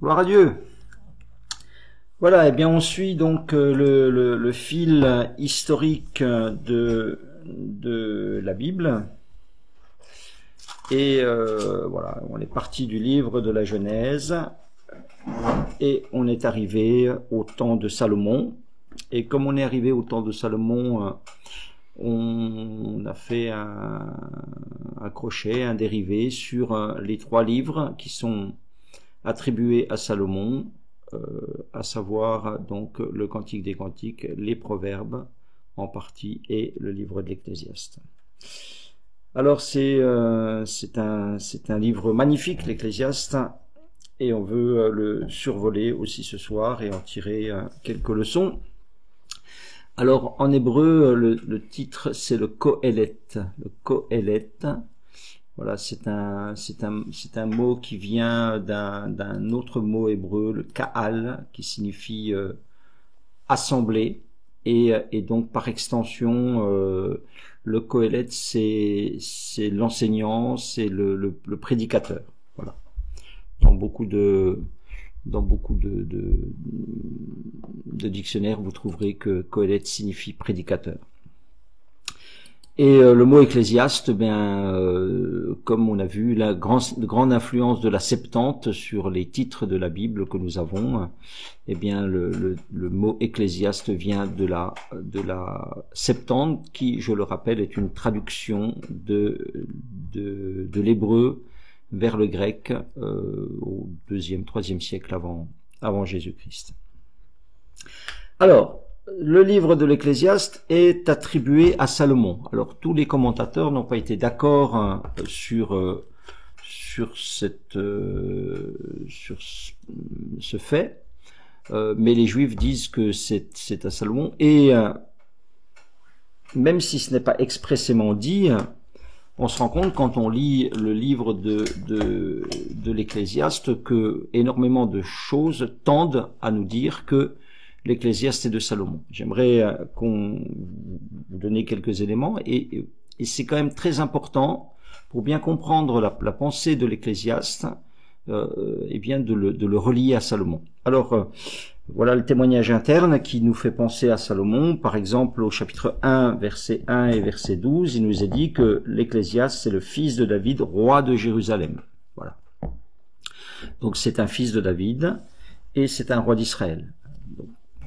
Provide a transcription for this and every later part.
Gloire à Dieu. Voilà, eh bien on suit donc le fil historique de la Bible. Et voilà, on est parti du livre de la Genèse et on est arrivé au temps de Salomon. Et comme on est arrivé au temps de Salomon, on a fait un crochet, un dérivé sur les 3 livres qui sont attribués à Salomon, à savoir donc le Cantique des Cantiques, les Proverbes en partie et le livre de l'Ecclésiaste. Alors c'est un livre magnifique, l'Ecclésiaste, et on veut le survoler aussi ce soir et en tirer quelques leçons. Alors en hébreu, le titre c'est le Kohelet. Le Kohelet, voilà, c'est un mot qui vient d'un autre mot hébreu, le Kaal, qui signifie assemblée, et donc par extension le Kohelet c'est l'enseignant, c'est le prédicateur. Voilà. Dans beaucoup de dictionnaires, vous trouverez que Kohelet signifie prédicateur. Et le mot ecclésiaste, comme on a vu, la grande influence de la Septante sur les titres de la Bible que nous avons, eh bien le mot ecclésiaste vient de la Septante, qui, je le rappelle, est une traduction de l'hébreu vers le grec au 2e, 3e siècle avant Jésus-Christ. Alors, le livre de l'Ecclésiaste est attribué à Salomon. Alors, tous les commentateurs n'ont pas été d'accord sur ce fait, mais les Juifs disent que c'est à Salomon, et même si ce n'est pas expressément dit, on se rend compte quand on lit le livre de l'Ecclésiaste que énormément de choses tendent à nous dire que l'Ecclésiaste est de Salomon. J'aimerais qu'on vous donne quelques éléments, et c'est quand même très important pour bien comprendre la pensée de l'Ecclésiaste, et bien de le relier à Salomon. Alors voilà le témoignage interne qui nous fait penser à Salomon. Par exemple, au chapitre 1, verset 1 et verset 12, il nous est dit que l'Ecclésiaste, c'est le fils de David, roi de Jérusalem. Voilà. Donc c'est un fils de David, et c'est un roi d'Israël.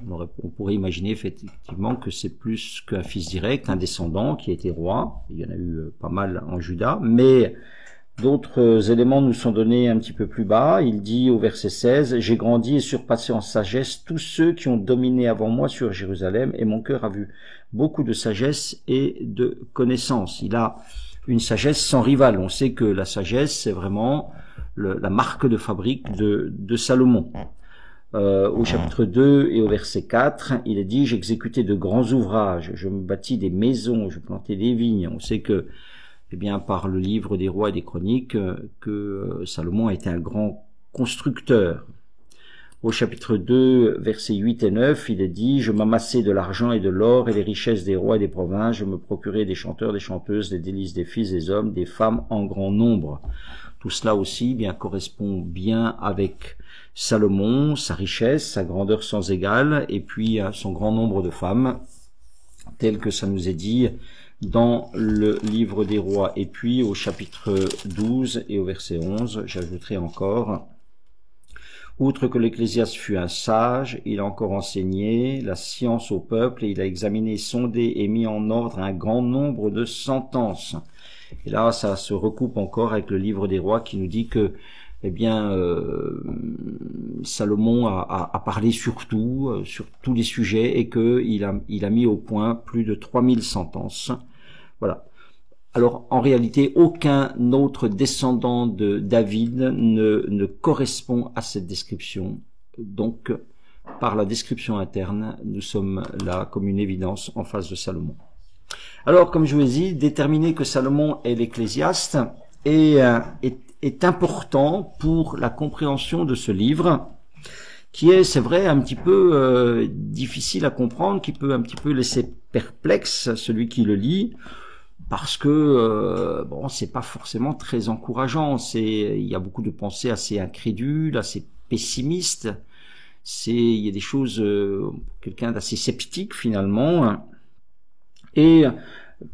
On pourrait imaginer effectivement que c'est plus qu'un fils direct, un descendant qui a été roi. Il y en a eu pas mal en Juda, mais d'autres éléments nous sont donnés un petit peu plus bas. Il dit au verset 16, « J'ai grandi et surpassé en sagesse tous ceux qui ont dominé avant moi sur Jérusalem, et mon cœur a vu beaucoup de sagesse et de connaissance. » Il a une sagesse sans rival. On sait que la sagesse, c'est vraiment la marque de fabrique de Salomon. Au chapitre 2 et au verset 4, il est dit « J'exécutais de grands ouvrages, je me bâtis des maisons, je plantais des vignes. » On sait que, eh bien, par le livre des rois et des chroniques, que Salomon a été un grand constructeur. Au chapitre 2, versets 8 et 9, il est dit « Je m'amassais de l'argent et de l'or et les richesses des rois et des provinces, je me procurais des chanteurs, des chanteuses, des délices des fils des hommes, des femmes en grand nombre. » Tout cela aussi bien correspond bien avec Salomon, sa richesse, sa grandeur sans égale, et puis son grand nombre de femmes, tel que ça nous est dit dans le livre des rois. Et puis au chapitre 12 et au verset 11, j'ajouterai encore « Outre que l'Ecclésiaste fut un sage, il a encore enseigné la science au peuple, et il a examiné, sondé et mis en ordre un grand nombre de sentences. » Et là, ça se recoupe encore avec le livre des rois qui nous dit que, eh bien, Salomon a parlé sur tous les sujets, et qu'il a mis au point plus de 3000 sentences. Voilà. Alors, en réalité, aucun autre descendant de David ne correspond à cette description. Donc, par la description interne, nous sommes là comme une évidence en face de Salomon. Alors, comme je vous ai dit, déterminer que Salomon est l'Ecclésiaste est important pour la compréhension de ce livre, qui est, c'est vrai, un petit peu difficile à comprendre, qui peut un petit peu laisser perplexe celui qui le lit, parce que bon, c'est pas forcément très encourageant. Il y a beaucoup de pensées assez incrédules, assez pessimiste. Il y a des choses, quelqu'un d'assez sceptique finalement. Et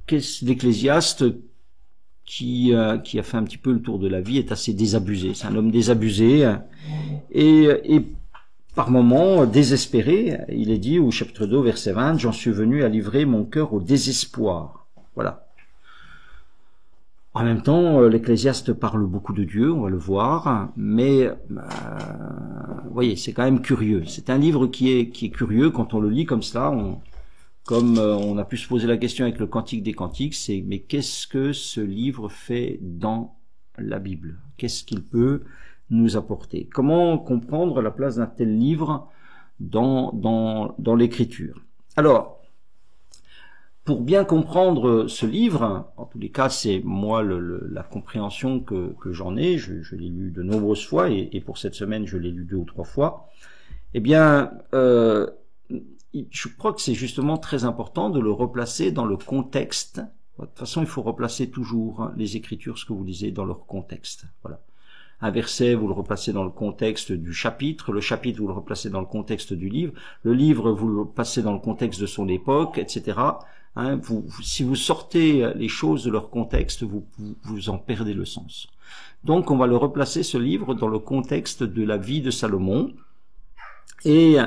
l'Ecclésiaste qui a fait un petit peu le tour de la vie est assez désabusé. C'est un homme désabusé et par moments désespéré. Il est dit au chapitre 2, verset 20, « J'en suis venu à livrer mon cœur au désespoir. » Voilà. En même temps, l'Ecclésiaste parle beaucoup de Dieu, on va le voir, mais vous voyez, c'est quand même curieux. C'est un livre qui est curieux quand on le lit comme ça. On a pu se poser la question avec le Cantique des Cantiques, c'est mais qu'est-ce que ce livre fait dans la Bible? Qu'est-ce qu'il peut nous apporter? Comment comprendre la place d'un tel livre dans l'Écriture? Alors, pour bien comprendre ce livre, en tous les cas, c'est moi la compréhension que j'en ai. Je l'ai lu de nombreuses fois et pour cette semaine, je l'ai lu 2 ou 3 fois. Eh bien, je crois que c'est justement très important de le replacer dans le contexte. De toute façon, il faut replacer toujours les Écritures, ce que vous lisez, dans leur contexte. Voilà. Un verset, vous le replacez dans le contexte du chapitre. Le chapitre, vous le replacez dans le contexte du livre. Le livre, vous le placez dans le contexte de son époque, etc. Si vous sortez les choses de leur contexte, vous en perdez le sens. Donc, on va le replacer, ce livre, dans le contexte de la vie de Salomon. Et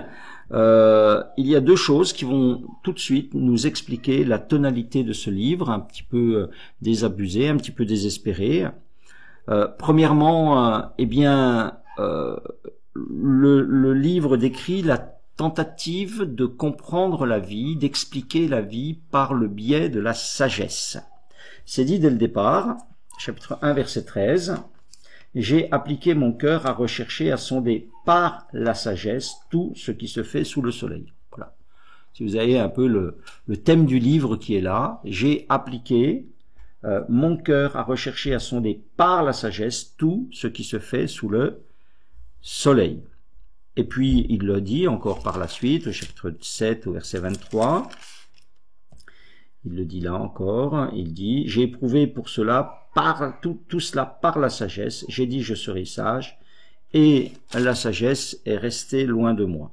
il y a 2 choses qui vont tout de suite nous expliquer la tonalité de ce livre, un petit peu désabusé, un petit peu désespéré. Premièrement, le livre décrit la tentative de comprendre la vie, d'expliquer la vie par le biais de la sagesse. C'est dit dès le départ, chapitre 1, verset 13. « J'ai appliqué mon cœur à rechercher, à sonder par la sagesse tout ce qui se fait sous le soleil. » Voilà. Si vous avez un peu le thème du livre qui est là, j'ai appliqué mon cœur à rechercher, à sonder par la sagesse tout ce qui se fait sous le soleil. Et puis, il le dit encore par la suite, au chapitre 7, au verset 23. Il le dit là encore, il dit « J'ai éprouvé pour cela, tout cela par la sagesse, j'ai dit je serai sage, et la sagesse est restée loin de moi. »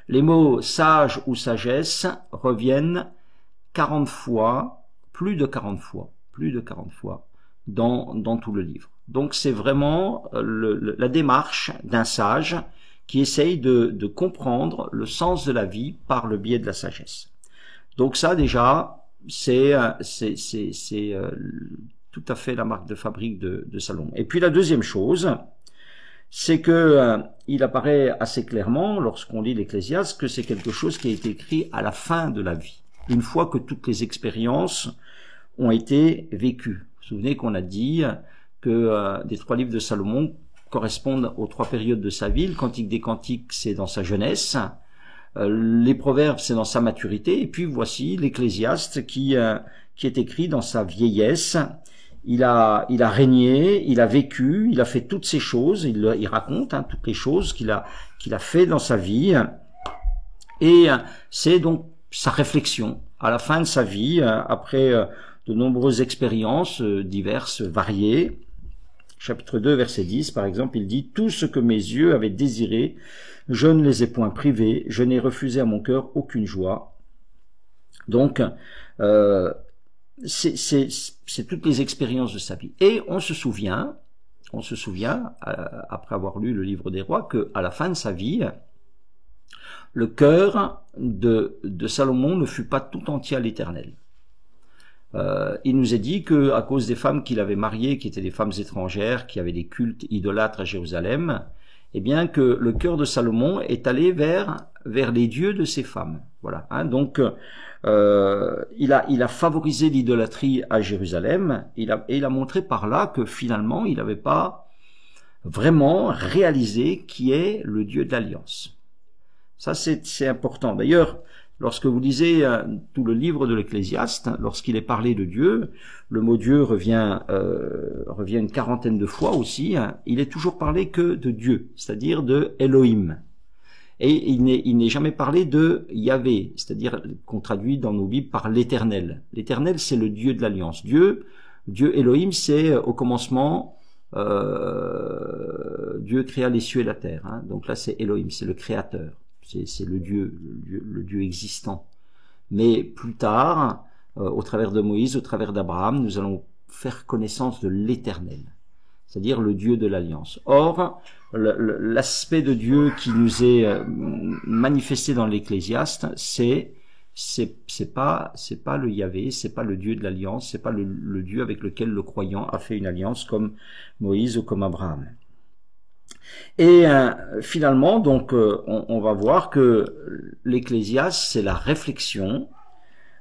Les mots « sage » ou « sagesse » reviennent 40 fois, plus de 40 fois, dans tout le livre. Donc c'est vraiment la démarche d'un sage qui essaye de comprendre le sens de la vie par le biais de la sagesse. Donc ça déjà, c'est tout à fait la marque de fabrique de Salomon. Et puis la deuxième chose, c'est que il apparaît assez clairement lorsqu'on lit l'Ecclésiaste que c'est quelque chose qui a été écrit à la fin de la vie, une fois que toutes les expériences ont été vécues. Vous vous souvenez qu'on a dit que des 3 livres de Salomon correspondent aux 3 périodes de sa vie. Le Cantique des Cantiques, c'est dans sa jeunesse. Les Proverbes, c'est dans sa maturité. Et puis voici l'Ecclésiaste qui est écrit dans sa vieillesse. Il a régné, il a vécu, il a fait toutes ces choses. Il raconte toutes les choses qu'il a fait dans sa vie. Et c'est donc sa réflexion à la fin de sa vie, après de nombreuses expériences diverses, variées. Chapitre 2, verset 10, par exemple, il dit « Tout ce que mes yeux avaient désiré, je ne les ai point privés, je n'ai refusé à mon cœur aucune joie. » Donc, c'est toutes les expériences de sa vie. Et on se souvient, après avoir lu le livre des rois, que à la fin de sa vie, le cœur de Salomon ne fut pas tout entier à l'Éternel. Il nous est dit que à cause des femmes qu'il avait mariées, qui étaient des femmes étrangères, qui avaient des cultes idolâtres à Jérusalem, eh bien que le cœur de Salomon est allé vers les dieux de ces femmes. Voilà. Donc il a favorisé l'idolâtrie à Jérusalem. Il a montré par là que finalement il n'avait pas vraiment réalisé qui est le Dieu de l'Alliance. Ça c'est important. D'ailleurs, lorsque vous lisez tout le livre de l'Ecclésiaste, lorsqu'il est parlé de Dieu, le mot Dieu revient une 40aine de fois aussi. Il est toujours parlé que de Dieu, c'est-à-dire de Elohim. Et il n'est jamais parlé de Yahvé, c'est-à-dire qu'on traduit dans nos Bibles par l'Éternel. L'Éternel, c'est le Dieu de l'Alliance. Dieu Elohim, c'est au commencement Dieu créa les cieux et la terre. Hein. Donc là, c'est Elohim, c'est le créateur, c'est le Dieu existant. Mais plus tard, au travers de Moïse, au travers d'Abraham, nous allons faire connaissance de l'Éternel, c'est-à-dire le Dieu de l'Alliance. Or, l'aspect de Dieu qui nous est manifesté dans l'Ecclésiaste, c'est pas le Yahvé, c'est pas le Dieu de l'Alliance, c'est pas le Dieu avec lequel le croyant a fait une alliance comme Moïse ou comme Abraham. Et finalement, donc, on va voir que l'Ecclésiaste, c'est la réflexion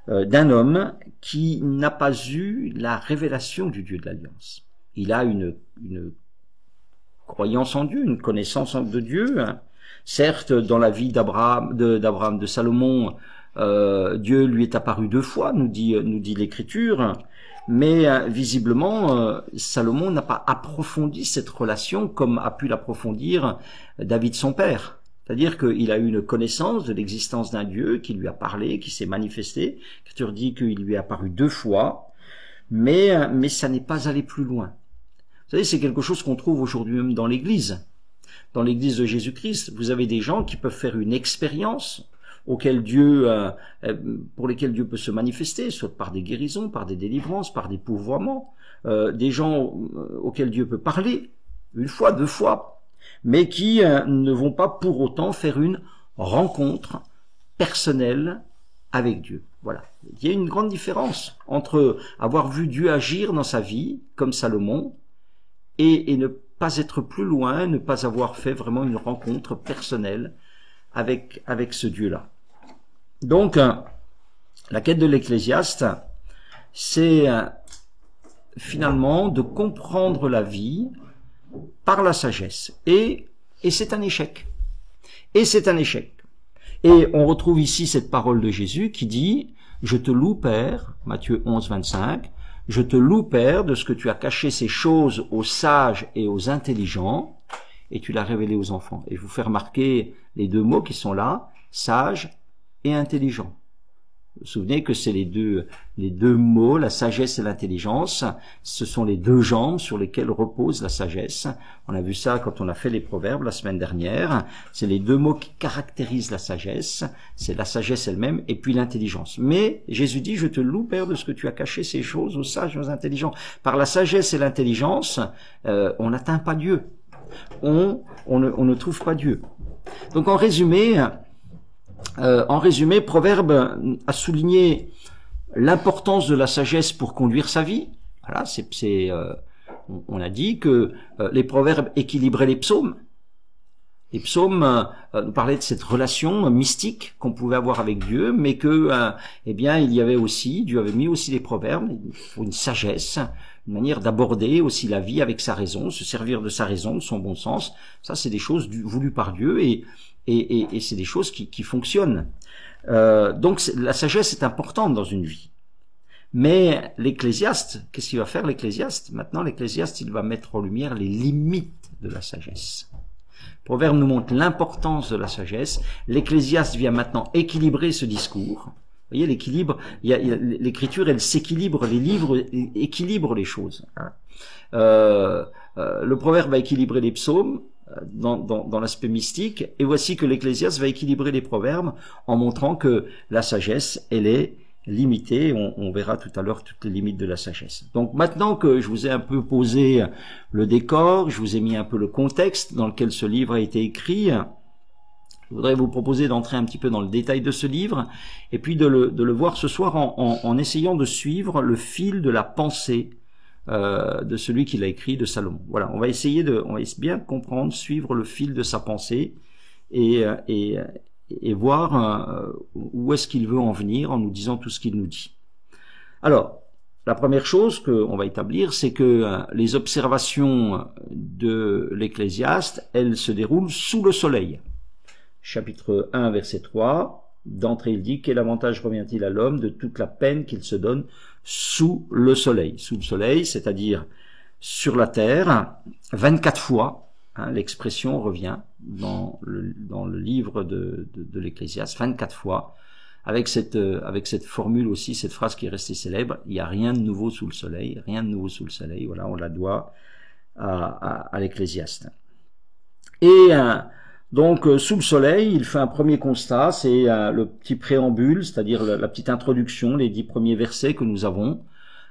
d'un homme qui n'a pas eu la révélation du Dieu de l'Alliance. Il a une croyance en Dieu, une connaissance de Dieu. Certes, dans la vie de Salomon, Dieu lui est apparu 2 fois, nous dit l'Écriture, mais visiblement, Salomon n'a pas approfondi cette relation comme a pu l'approfondir David son père. C'est-à-dire qu'il a eu une connaissance de l'existence d'un Dieu qui lui a parlé, qui s'est manifesté. L'Écriture dit qu'il lui est apparu 2 fois, mais ça n'est pas allé plus loin. Vous savez, c'est quelque chose qu'on trouve aujourd'hui même dans l'Église. Dans l'Église de Jésus-Christ, vous avez des gens qui peuvent faire une expérience pour lesquelles Dieu peut se manifester, soit par des guérisons, par des délivrances, par des pourvoiements, des gens auxquels Dieu peut parler 1 fois, 2 fois, mais qui ne vont pas pour autant faire une rencontre personnelle avec Dieu. Voilà. Il y a une grande différence entre avoir vu Dieu agir dans sa vie, comme Salomon, et ne pas être plus loin, ne pas avoir fait vraiment une rencontre personnelle avec ce Dieu-là. Donc, la quête de l'Ecclésiaste, c'est finalement de comprendre la vie par la sagesse. Et c'est un échec. Et c'est un échec. Et on retrouve ici cette parole de Jésus qui dit « Je te loue, Père », Matthieu 11, 25, « Je te loue, Père, de ce que tu as caché ces choses aux sages et aux intelligents, et tu l'as révélé aux enfants. » Et je vous fais remarquer les 2 mots qui sont là, « sage » et « intelligent ». Vous vous souvenez que c'est les deux mots, la sagesse et l'intelligence, ce sont les 2 jambes sur lesquelles repose la sagesse. On a vu ça quand on a fait les proverbes la semaine dernière. C'est les 2 mots qui caractérisent la sagesse. C'est la sagesse elle-même et puis l'intelligence. Mais Jésus dit, je te loue, Père, de ce que tu as caché ces choses aux sages et aux intelligents. Par la sagesse et l'intelligence, on n'atteint pas Dieu. On ne trouve pas Dieu. Donc en résumé, Proverbe a souligné l'importance de la sagesse pour conduire sa vie. Voilà, on a dit que les proverbes équilibraient les psaumes. Les psaumes nous parlaient de cette relation mystique qu'on pouvait avoir avec Dieu, mais que, il y avait aussi, Dieu avait mis aussi les proverbes pour une sagesse, une manière d'aborder aussi la vie avec sa raison, se servir de sa raison, de son bon sens. Ça, c'est des choses voulues par Dieu et c'est des choses qui fonctionnent. Donc la sagesse est importante dans une vie. Mais l'Ecclésiaste, qu'est-ce qu'il va faire l'Ecclésiaste? Maintenant, l'Ecclésiaste, il va mettre en lumière les limites de la sagesse. Le Proverbe nous montre l'importance de la sagesse. L'Ecclésiaste vient maintenant équilibrer ce discours. Vous voyez, l'équilibre, l'Écriture, elle s'équilibre, les livres équilibrent les choses. Le Proverbe va équilibrer les psaumes, dans l'aspect mystique, et voici que l'Ecclésiaste va équilibrer les proverbes en montrant que la sagesse, elle est limitée. On verra tout à l'heure toutes les limites de la sagesse. Donc maintenant que je vous ai un peu posé le décor, je vous ai mis un peu le contexte dans lequel ce livre a été écrit, je voudrais vous proposer d'entrer un petit peu dans le détail de ce livre, et puis de le voir ce soir en essayant de suivre le fil de la pensée de celui qui l'a écrit, de Salomon. Voilà, on va bien comprendre, suivre le fil de sa pensée et voir où est-ce qu'il veut en venir en nous disant tout ce qu'il nous dit. Alors, la première chose qu'on va établir, c'est que les observations de l'Ecclésiaste, elles se déroulent sous le soleil. Chapitre 1, verset 3, d'entrée il dit « Quel avantage revient-il à l'homme de toute la peine qu'il se donne sous le soleil ?» Sous le soleil, c'est-à-dire sur la terre, 24 fois, l'expression revient dans le livre de l'Ecclésiaste, 24 fois, avec cette formule aussi, cette phrase qui est restée célèbre, il n'y a rien de nouveau sous le soleil, rien de nouveau sous le soleil, voilà, on la doit à l'Ecclésiaste. Et donc sous le soleil, il fait un premier constat, c'est le petit préambule, c'est-à-dire la petite introduction, les 10 premiers versets que nous avons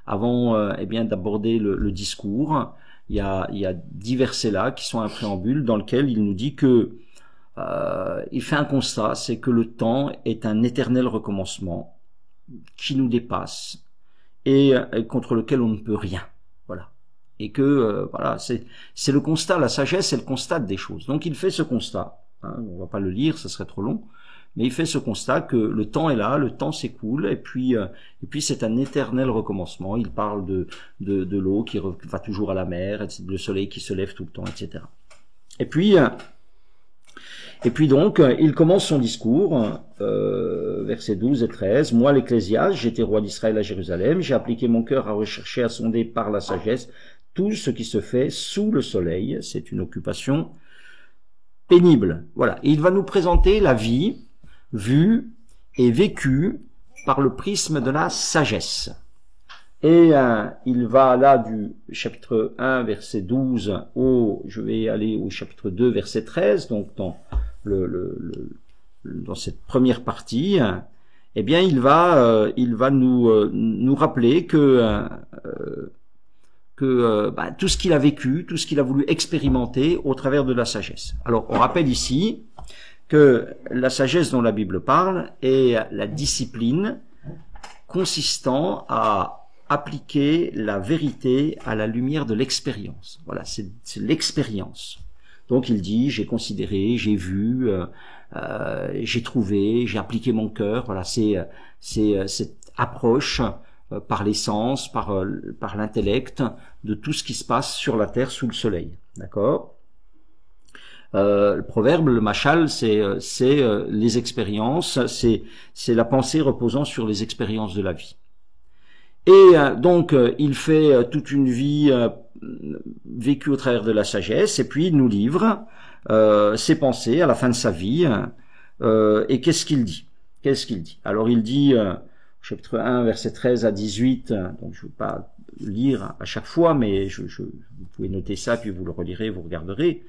avant eh bien d'aborder le discours. Il y a 10 versets là qui sont un préambule dans lequel il nous dit que il fait un constat, c'est que le temps est un éternel recommencement qui nous dépasse et contre lequel on ne peut rien. Voilà. Et que voilà, c'est le constat, la sagesse, c'est le constat des choses. Donc il fait ce constat. Hein, on va pas le lire, ça serait trop long. Mais il fait ce constat que le temps est là, le temps s'écoule, et puis c'est un éternel recommencement. Il parle de l'eau qui va toujours à la mer, le soleil qui se lève tout le temps, etc. Et puis donc, il commence son discours, versets 12 et 13. Moi, l'Ecclésiaste, j'étais roi d'Israël à Jérusalem, j'ai appliqué mon cœur à rechercher, à sonder par la sagesse tout ce qui se fait sous le soleil. C'est une occupation pénible. Voilà. Et il va nous présenter la vie vue et vécue par le prisme de la sagesse. Et il va là du chapitre 1, verset 12 je vais aller au chapitre 2, verset 13, donc dans dans cette première partie, eh bien il va nous rappeler que tout ce qu'il a vécu, tout ce qu'il a voulu expérimenter au travers de la sagesse. Alors on rappelle ici que la sagesse dont la Bible parle est la discipline consistant à appliquer la vérité à la lumière de l'expérience. Voilà, c'est l'expérience. Donc il dit, j'ai considéré, j'ai vu, j'ai trouvé, j'ai appliqué mon cœur. Voilà, c'est cette approche par les sens, par l'intellect, de tout ce qui se passe sur la terre sous le soleil. D'accord ? Le proverbe, le machal, c'est les expériences, c'est la pensée reposant sur les expériences de la vie. Et donc il fait toute une vie vécue au travers de la sagesse, et puis il nous livre ses pensées à la fin de sa vie. Et qu'est-ce qu'il dit ? Alors il dit, chapitre 1, verset 13 à 18, donc je ne vais pas lire à chaque fois, mais vous pouvez noter ça, puis vous le relirez, vous regarderez.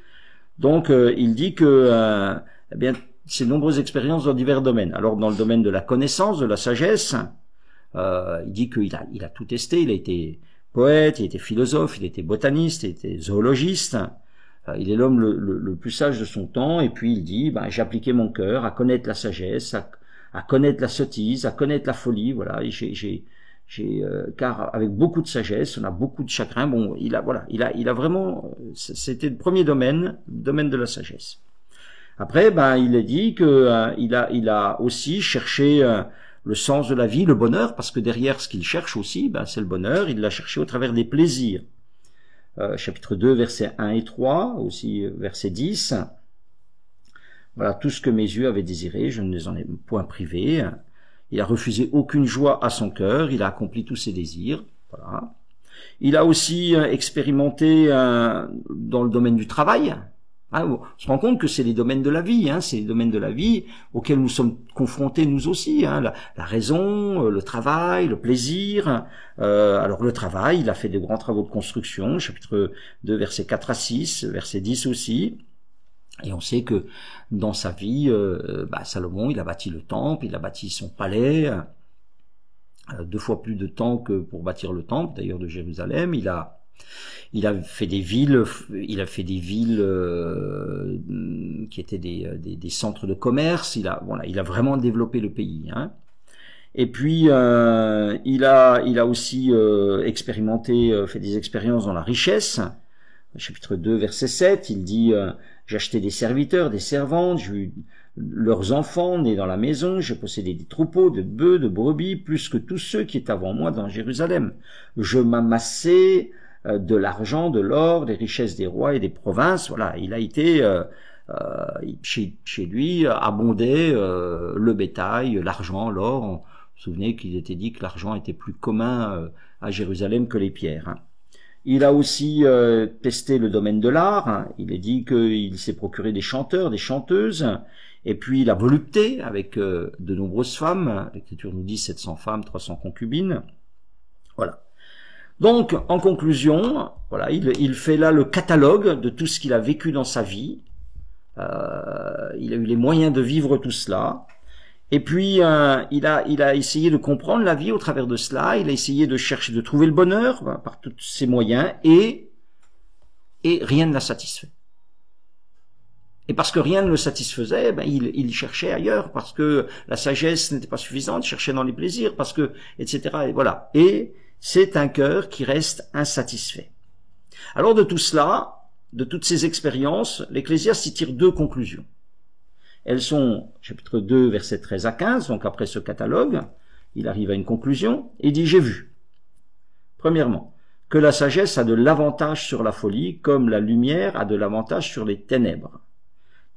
Donc il dit que eh bien ces nombreuses expériences dans divers domaines. Alors dans le domaine de la connaissance, de la sagesse, il dit qu'il a tout testé. Il a été poète, il a été philosophe, il a été botaniste, il a été zoologiste. Il est l'homme le plus sage de son temps. Et puis il dit, j'ai appliqué mon cœur à connaître la sagesse, à connaître la sottise, à connaître la folie. Voilà, car avec beaucoup de sagesse, on a beaucoup de chagrin. Bon, il a vraiment, c'était le premier domaine de la sagesse. Après, il est dit que il a aussi cherché le sens de la vie, le bonheur, parce que derrière ce qu'il cherche aussi, c'est le bonheur. Il l'a cherché au travers des plaisirs. Chapitre 2, versets 1 et 3, aussi verset 10. Voilà, tout ce que mes yeux avaient désiré, je ne les en ai point privé. Il a refusé aucune joie à son cœur, il a accompli tous ses désirs. Voilà. Il a aussi expérimenté dans le domaine du travail. On se rend compte que c'est les domaines de la vie, c'est les domaines de la vie auxquels nous sommes confrontés nous aussi. La raison, le travail, le plaisir. Alors le travail, il a fait de grands travaux de construction, chapitre 2, versets 4 à 6, verset 10 aussi. Et on sait que dans sa vie, Salomon, il a bâti le temple, il a bâti son palais, 2 fois plus de temps que pour bâtir le temple, d'ailleurs de Jérusalem. Il a fait des villes, qui étaient des centres de commerce. Il a vraiment développé le pays. Et puis il a aussi expérimenté, fait des expériences dans la richesse. Chapitre 2, verset 7, il dit j'ai acheté des serviteurs, des servantes, j'ai eu leurs enfants nés dans la maison, j'ai possédé des troupeaux, de bœufs, de brebis, plus que tous ceux qui étaient avant moi dans Jérusalem. Je m'amassais de l'argent, de l'or, des richesses des rois et des provinces. Voilà, il a été chez lui abondait le bétail, l'argent, l'or. Vous vous souvenez qu'il était dit que l'argent était plus commun à Jérusalem que les pierres. Il a aussi testé le domaine de l'art. Il est dit qu'il s'est procuré des chanteurs, des chanteuses. Et puis il a volupté avec de nombreuses femmes. L'Écriture nous dit 700 femmes, 300 concubines. Voilà. Donc, en conclusion, voilà, il fait là le catalogue de tout ce qu'il a vécu dans sa vie. Il a eu les moyens de vivre tout cela. Et puis, il a essayé de comprendre la vie au travers de cela. Il a essayé de chercher, de trouver le bonheur par tous ses moyens, et rien ne l'a satisfait. Et parce que rien ne le satisfaisait, il cherchait ailleurs, parce que la sagesse n'était pas suffisante, il cherchait dans les plaisirs, parce que, etc. Et voilà. Et c'est un cœur qui reste insatisfait. Alors de tout cela, de toutes ces expériences, l'Ecclésiaste y tire deux conclusions. Elles sont, chapitre 2, versets 13 à 15, donc après ce catalogue, il arrive à une conclusion, et dit, j'ai vu, premièrement, que la sagesse a de l'avantage sur la folie, comme la lumière a de l'avantage sur les ténèbres.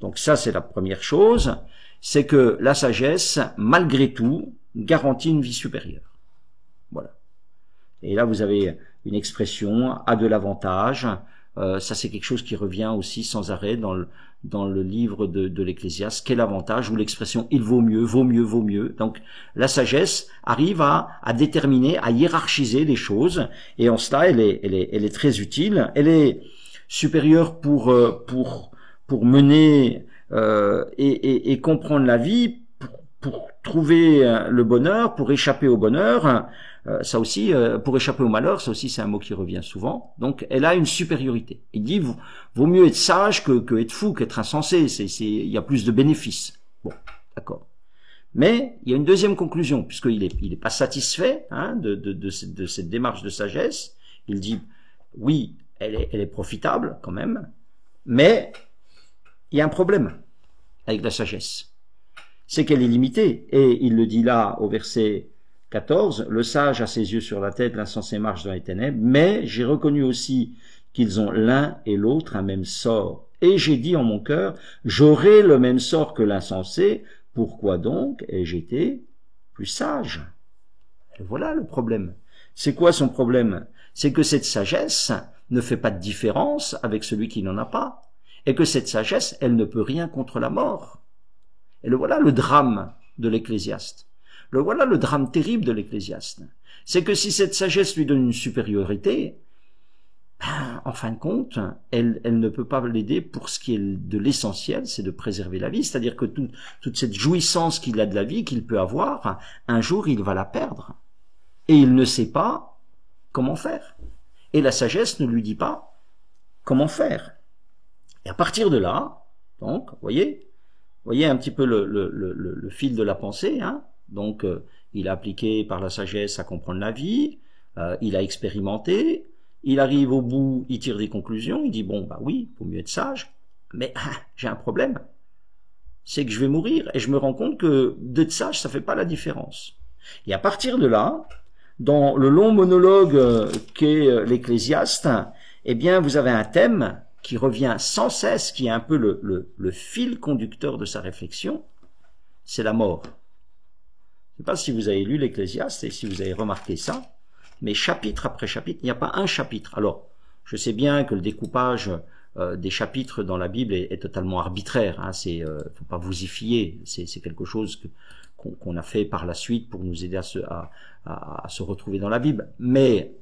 Donc ça, c'est la première chose, c'est que la sagesse, malgré tout, garantit une vie supérieure. Voilà. Et là, vous avez une expression, a de l'avantage. Ça, c'est quelque chose qui revient aussi sans arrêt dans le livre de l'Ecclésiaste. Quel avantage? Ou l'expression, il vaut mieux, vaut mieux, vaut mieux. Donc, la sagesse arrive à déterminer, à hiérarchiser les choses. Et en cela, elle est très utile. Elle est supérieure pour mener et comprendre la vie, pour trouver le bonheur, pour échapper au bonheur. Ça aussi, pour échapper au malheur, ça aussi c'est un mot qui revient souvent. Donc elle a une supériorité. Il dit, vaut mieux être sage que être fou, qu'être insensé. Il y a plus de bénéfices. Bon, d'accord. Mais il y a une deuxième conclusion, puisqu'il est pas satisfait de cette démarche de sagesse. Il dit, oui, elle est profitable quand même, mais il y a un problème avec la sagesse. C'est qu'elle est limitée. Et il le dit là au verset 14, le sage a ses yeux sur la tête, l'insensé marche dans les ténèbres, mais j'ai reconnu aussi qu'ils ont l'un et l'autre un même sort. Et j'ai dit en mon cœur, j'aurai le même sort que l'insensé, pourquoi donc ai-je été plus sage? Et voilà le problème. C'est quoi son problème? C'est que cette sagesse ne fait pas de différence avec celui qui n'en a pas, et que cette sagesse, elle ne peut rien contre la mort. Et voilà le drame de l'Ecclésiaste. Voilà le drame terrible de l'Ecclésiaste. C'est que si cette sagesse lui donne une supériorité, en fin de compte, elle ne peut pas l'aider pour ce qui est de l'essentiel, c'est de préserver la vie. C'est-à-dire que toute cette jouissance qu'il a de la vie, qu'il peut avoir, un jour il va la perdre. Et il ne sait pas comment faire. Et la sagesse ne lui dit pas comment faire. Et à partir de là, donc, voyez un petit peu le fil de la pensée, Donc, il a appliqué par la sagesse à comprendre la vie, il a expérimenté, il arrive au bout, il tire des conclusions, il dit, bon, oui, il faut mieux être sage, mais j'ai un problème, c'est que je vais mourir, et je me rends compte que d'être sage, ça fait pas la différence. Et à partir de là, dans le long monologue qu'est l'Ecclésiaste, eh bien, vous avez un thème qui revient sans cesse, qui est un peu le fil conducteur de sa réflexion, c'est la mort. Je ne sais pas si vous avez lu l'Ecclésiaste et si vous avez remarqué ça, mais chapitre après chapitre, il n'y a pas un chapitre. Alors, je sais bien que le découpage des chapitres dans la Bible est totalement arbitraire. Faut pas vous y fier. C'est quelque chose qu'on a fait par la suite pour nous aider à se retrouver dans la Bible. Mais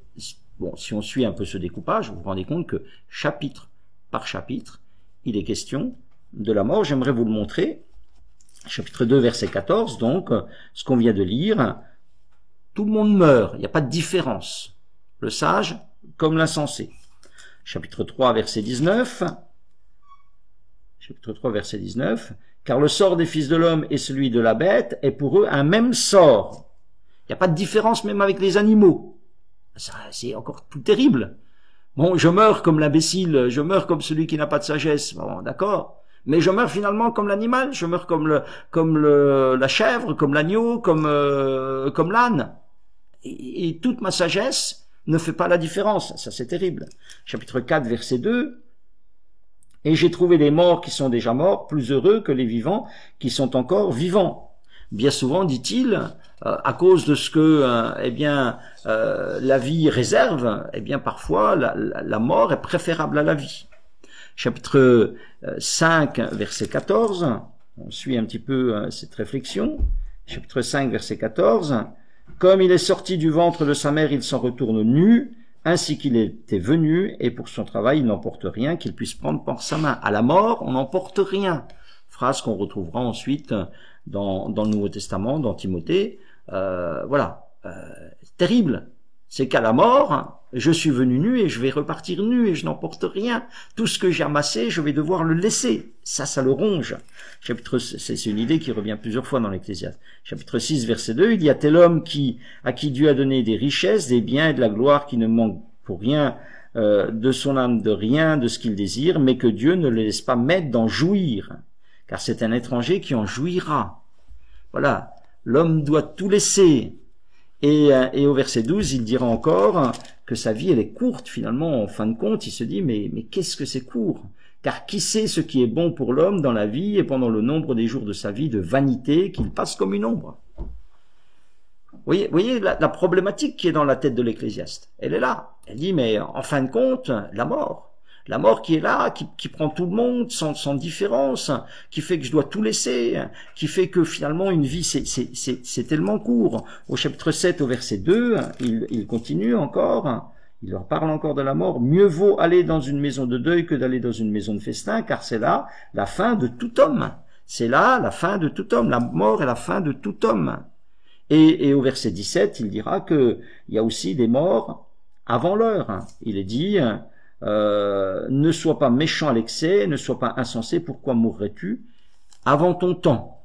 bon, si on suit un peu ce découpage, vous vous rendez compte que chapitre par chapitre, il est question de la mort. J'aimerais vous le montrer. Chapitre 2, verset 14, donc, ce qu'on vient de lire, tout le monde meurt, il n'y a pas de différence. Le sage comme l'insensé. Chapitre 3, verset 19, car le sort des fils de l'homme et celui de la bête est pour eux un même sort. Il n'y a pas de différence même avec les animaux. Ça, c'est encore plus terrible. Bon, je meurs comme l'imbécile, je meurs comme celui qui n'a pas de sagesse. Bon, d'accord. Mais je meurs finalement comme l'animal, je meurs comme la chèvre, comme l'agneau, comme l'âne. Et toute ma sagesse ne fait pas la différence. Ça, c'est terrible. Chapitre 4, verset 2. Et j'ai trouvé les morts qui sont déjà morts plus heureux que les vivants qui sont encore vivants. Bien souvent, dit-il, à cause de ce que, la vie réserve, parfois, la mort est préférable à la vie. Chapitre 5, verset 14, on suit un petit peu cette réflexion. Chapitre 5, verset 14, comme il est sorti du ventre de sa mère, il s'en retourne nu, ainsi qu'il était venu, et pour son travail, il n'emporte rien qu'il puisse prendre par sa main. À la mort, on n'emporte rien. Phrase qu'on retrouvera ensuite dans le Nouveau Testament, dans Timothée. Voilà, terrible. C'est qu'à la mort, je suis venu nu et je vais repartir nu et je n'emporte rien. Tout ce que j'ai amassé, je vais devoir le laisser. Ça le ronge. C'est une idée qui revient plusieurs fois dans l'Ecclésiaste. Chapitre 6, verset 2, il y a tel homme à qui Dieu a donné des richesses, des biens et de la gloire qui ne manque pour rien de son âme, de rien de ce qu'il désire, mais que Dieu ne le laisse pas mettre d'en jouir, car c'est un étranger qui en jouira. Voilà, l'homme doit tout laisser. Et au verset 12, il dira encore que sa vie, elle est courte finalement. En fin de compte, il se dit, mais qu'est-ce que c'est court? Car qui sait ce qui est bon pour l'homme dans la vie et pendant le nombre des jours de sa vie de vanité qu'il passe comme une ombre. Vous voyez la problématique qui est dans la tête de l'Ecclésiaste. Elle est là. Elle dit, mais en fin de compte, la mort. La mort qui est là, qui prend tout le monde sans différence, qui fait que je dois tout laisser, qui fait que finalement une vie c'est tellement court. Au chapitre 7, au verset 2, il continue encore, il leur parle encore de la mort. Mieux vaut aller dans une maison de deuil que d'aller dans une maison de festin, car c'est là la fin de tout homme. C'est là la fin de tout homme. La mort est la fin de tout homme. Et au verset 17, il dira que il y a aussi des morts avant l'heure. Il est dit, ne sois pas méchant à l'excès, ne sois pas insensé, pourquoi mourrais-tu avant ton temps?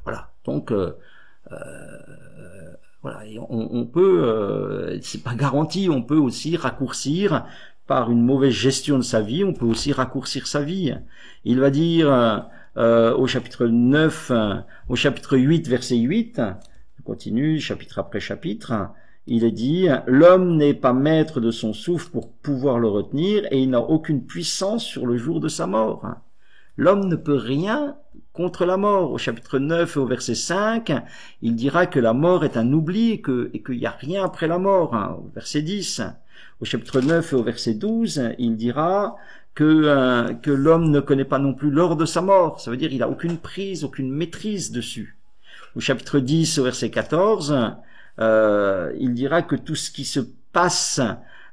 Voilà, donc voilà, et on peut, c'est pas garanti, on peut aussi raccourcir par une mauvaise gestion de sa vie, on peut aussi raccourcir sa vie. Il va dire au chapitre 9, au chapitre 8, verset 8, on continue, chapitre après chapitre, il est dit, l'homme n'est pas maître de son souffle pour pouvoir le retenir et il n'a aucune puissance sur le jour de sa mort. L'homme ne peut rien contre la mort. Au chapitre 9 et au verset 5, il dira que la mort est un oubli et qu'il n'y a rien après la mort. Au verset 10, au chapitre 9 et au verset 12, il dira que l'homme ne connaît pas non plus l'heure de sa mort. Ça veut dire qu'il n'a aucune prise, aucune maîtrise dessus. Au chapitre 10 au verset 14, il dira que tout ce qui se passe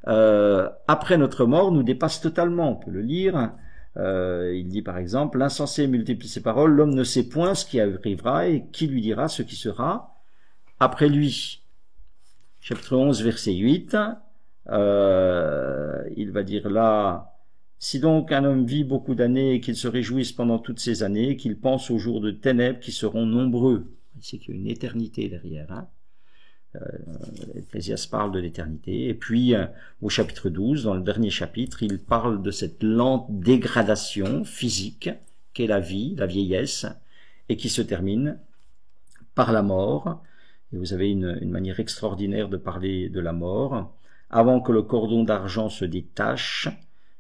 après notre mort nous dépasse totalement. On peut le lire. Il dit par exemple, l'insensé multiplie ses paroles, l'homme ne sait point ce qui arrivera et qui lui dira ce qui sera après lui. Chapitre 11 verset 8, il va dire là, si donc un homme vit beaucoup d'années et qu'il se réjouisse pendant toutes ces années, qu'il pense aux jours de ténèbres qui seront nombreux. C'est qu'il y a une éternité derrière, hein. Ecclésiaste parle de l'éternité. Et puis au chapitre 12, dans le dernier chapitre, il parle de cette lente dégradation physique qu'est la vie, la vieillesse, et qui se termine par la mort. Et vous avez une manière extraordinaire de parler de la mort. Avant que le cordon d'argent se détache,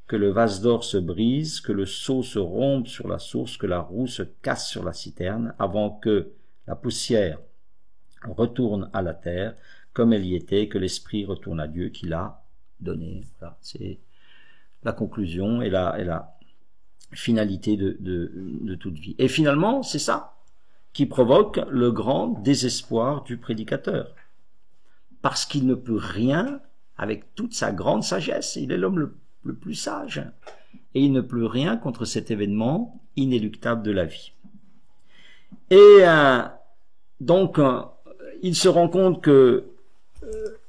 que le vase d'or se brise, que le seau se rompe sur la source, que la roue se casse sur la citerne, avant que la poussière retourne à la terre comme elle y était, que l'esprit retourne à Dieu qui l'a donné. Voilà, c'est la conclusion et la finalité de toute vie. Et finalement, c'est ça qui provoque le grand désespoir du prédicateur. Parce qu'il ne peut rien avec toute sa grande sagesse. Il est l'homme le plus sage. Et il ne peut rien contre cet événement inéluctable de la vie. Et donc, il se rend compte que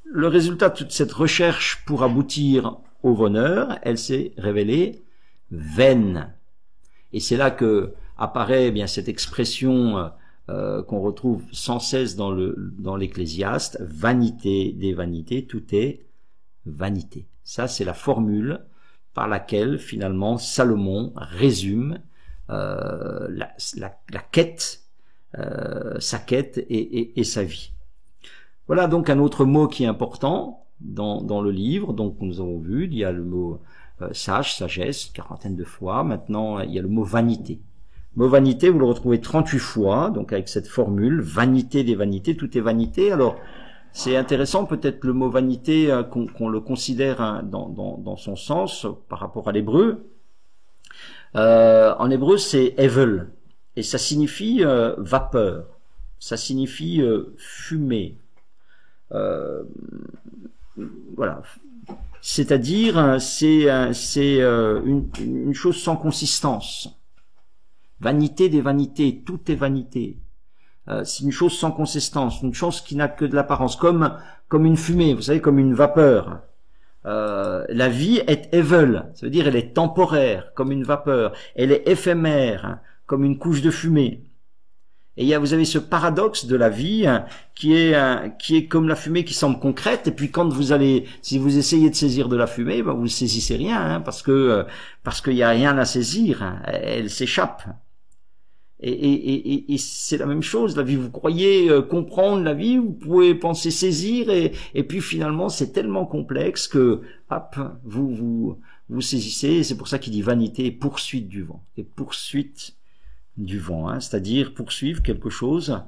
le résultat de toute cette recherche pour aboutir au bonheur, elle s'est révélée vaine. Et c'est là que apparaît bien cette expression qu'on retrouve sans cesse dans l'Ecclésiaste, vanité des vanités, tout est vanité. Ça, c'est la formule par laquelle finalement Salomon résume la quête, sa quête et sa vie. Voilà donc un autre mot qui est important dans le livre. Donc nous avons vu, il y a le mot sage, sagesse, 40 de fois. Maintenant, il y a le mot vanité. Le mot vanité, vous le retrouvez 38 fois, donc avec cette formule, vanité des vanités, tout est vanité. Alors, c'est intéressant peut-être le mot vanité, qu'on le considère dans son sens par rapport à l'hébreu. En hébreu, c'est hevel, et ça signifie vapeur, ça signifie fumée. Voilà, c'est-à-dire c'est une chose sans consistance. Vanité des vanités, tout est vanité. C'est une chose sans consistance, une chose qui n'a que de l'apparence, comme une fumée, vous savez, comme une vapeur. La vie est evil, ça veut dire elle est temporaire, comme une vapeur. Elle est éphémère, hein, comme une couche de fumée. Et vous avez ce paradoxe de la vie hein, qui est comme la fumée qui semble concrète. Et puis quand si vous essayez de saisir de la fumée, ben vous saisissez rien, hein, parce qu'il y a rien à saisir. Hein, elle s'échappe. Et c'est la même chose. La vie, vous croyez comprendre la vie, vous pouvez penser saisir, et puis finalement c'est tellement complexe que hop, vous saisissez. Et c'est pour ça qu'il dit vanité et poursuite du vent. Et poursuite du vent, hein, c'est-à-dire poursuivre quelque chose,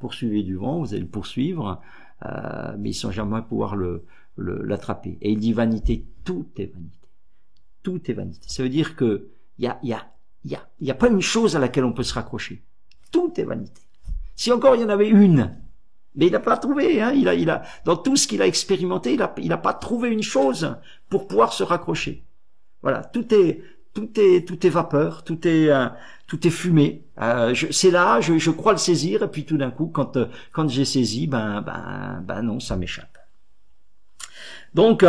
poursuivez du vent, vous allez le poursuivre, mais sans jamais pouvoir l'attraper. Et il dit vanité, tout est vanité, tout est vanité. Ça veut dire que il y a pas une chose à laquelle on peut se raccrocher. Tout est vanité. Si encore il y en avait une, mais il n'a pas trouvé, hein, il a dans tout ce qu'il a expérimenté, il a pas trouvé une chose pour pouvoir se raccrocher. Voilà, tout est vapeur, tout est fumée. C'est là, je crois le saisir, et puis tout d'un coup, quand j'ai saisi, ben non, ça m'échappe. Donc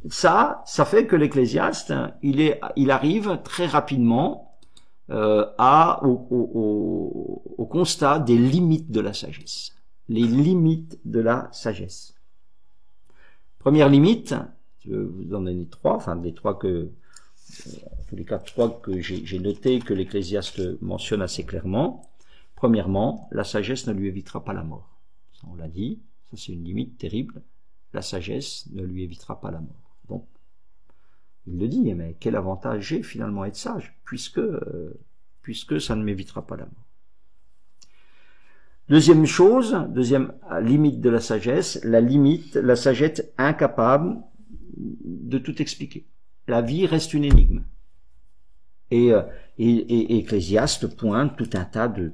ça fait que l'Ecclésiaste, il arrive très rapidement au constat des limites de la sagesse. Les limites de la sagesse. Première limite, je vais vous en donner trois, enfin les trois que, en tous les cas trois que j'ai noté que l'Ecclésiaste mentionne assez clairement. Premièrement, la sagesse ne lui évitera pas la mort. Ça, on l'a dit, ça c'est une limite terrible. La sagesse ne lui évitera pas la mort. Donc, il le dit, mais quel avantage j'ai finalement à être sage, puisque ça ne m'évitera pas la mort. Deuxième chose, deuxième limite de la sagesse, la sagesse incapable de tout expliquer. La vie reste une énigme. Et Ecclésiaste pointe tout un tas de